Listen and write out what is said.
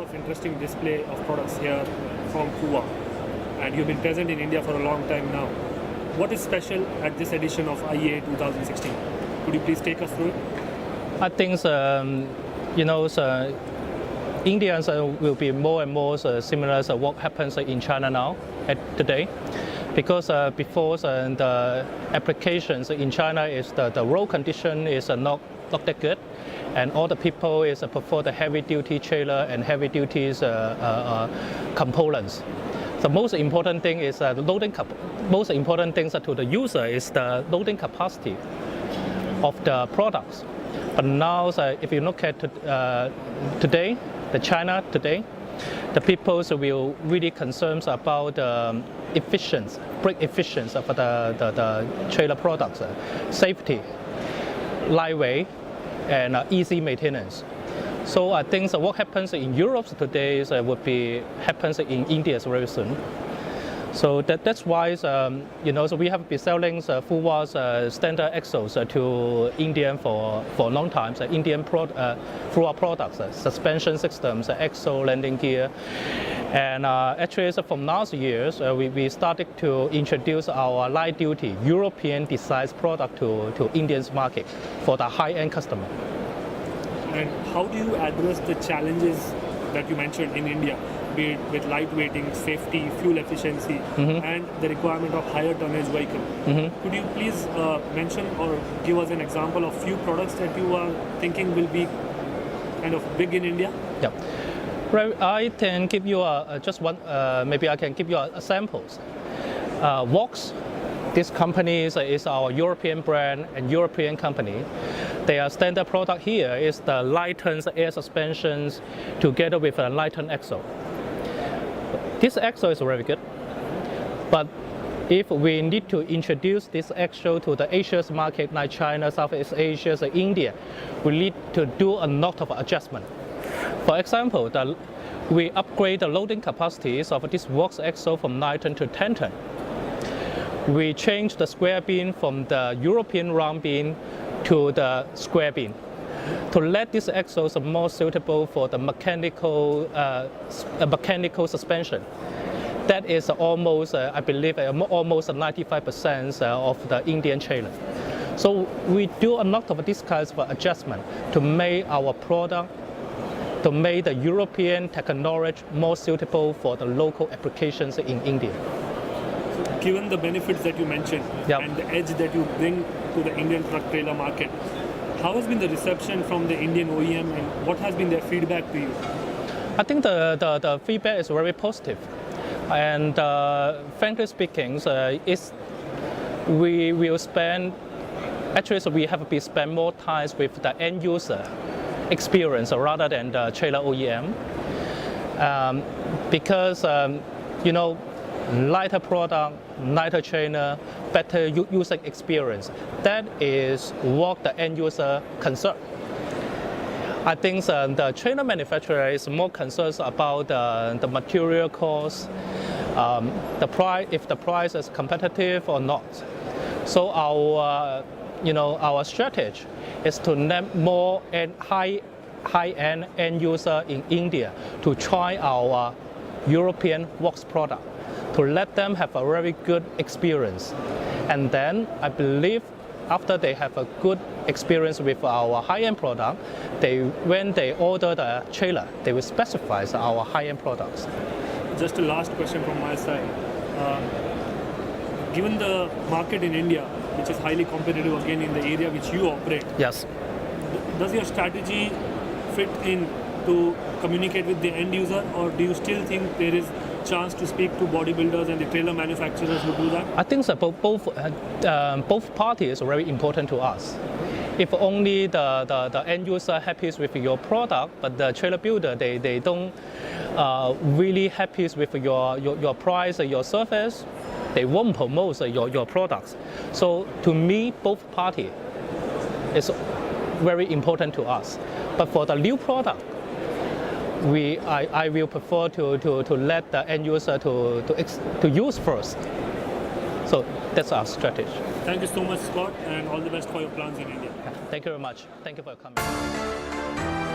of interesting display of products here from Fuwa, and you've been present in India for a long time now. What is special at this edition of IEA 2016? Could you please take us through it? I think Indians will be more and more similar to what happens in China now today, because before the applications in China is the road condition is not that good, and all the people prefer the heavy duty trailer and heavy duty components. The most important thing is most important things to the user is the loading capacity of the products. But now, if you look at today, China today, the people will really concerned about brake efficiency of the trailer products, safety, lightweight, and easy maintenance. So I think what happens in Europe today happens in India very soon. So that's why so we have been selling Fuwa's standard exos to India for a long time. So Indian Fuwa products, suspension systems, exo landing gear, and actually from last year we started to introduce our light duty European design product to Indian market for the high-end customer. And how do you address the challenges that you mentioned in India, be it with lightweighting, safety, fuel efficiency, and the requirement of higher tonnage vehicle? Could you please mention or give us an example of few products that you are thinking will be kind of big in India? Yeah, right. I can give you just one. Maybe I can give you samples. Valx. This company is our European brand and European company. Their standard product here is the lightened air suspensions together with a lightened axle. This axle is very good, but if we need to introduce this axle to the Asia's market like China, Southeast Asia, India, we need to do a lot of adjustment. For example, we upgrade the loading capacities of this Valx axle from 9 ton to 10 ton. We change the square beam from the European round beam to the square beam to let these axles more suitable for the mechanical suspension. That is almost, I believe, almost 95% of the Indian trailer. So we do a lot of these kinds of adjustment to make our product, to make the European technology more suitable for the local applications in India. Given the benefits that you mentioned and the edge that you bring to the Indian truck trailer market, how has been the reception from the Indian OEM and what has been their feedback to you? I think the feedback is very positive. And frankly speaking, we will spend, actually we have been spend more time with the end user experience rather than the trailer OEM. Because, lighter product, lighter trailer, better user experience. That is what the end user concern. I think the trailer manufacturer is more concerned about the material cost, the price, if the price is competitive or not. So our strategy is to net more high-end end user in India to try our European Valx product, to let them have a very good experience. And then I believe after they have a good experience with our high-end product, when they order the trailer, they will specify our high-end products. Just a last question from my side. Given the market in India, which is highly competitive again in the area which you operate, yes, does your strategy fit in to communicate with the end user, or do you still think there is chance to speak to bodybuilders and the trailer manufacturers who do that? I think that both parties are very important to us. If only the end user happy with your product, but the trailer builder they don't really happy with your price or your service, they won't promote your products. So to me, both parties is very important to us. But for the new product, I will prefer to let the end user to use first. So that's our strategy. Thank you so much, Scott, and all the best for your plans in India. Thank you very much. Thank you for coming.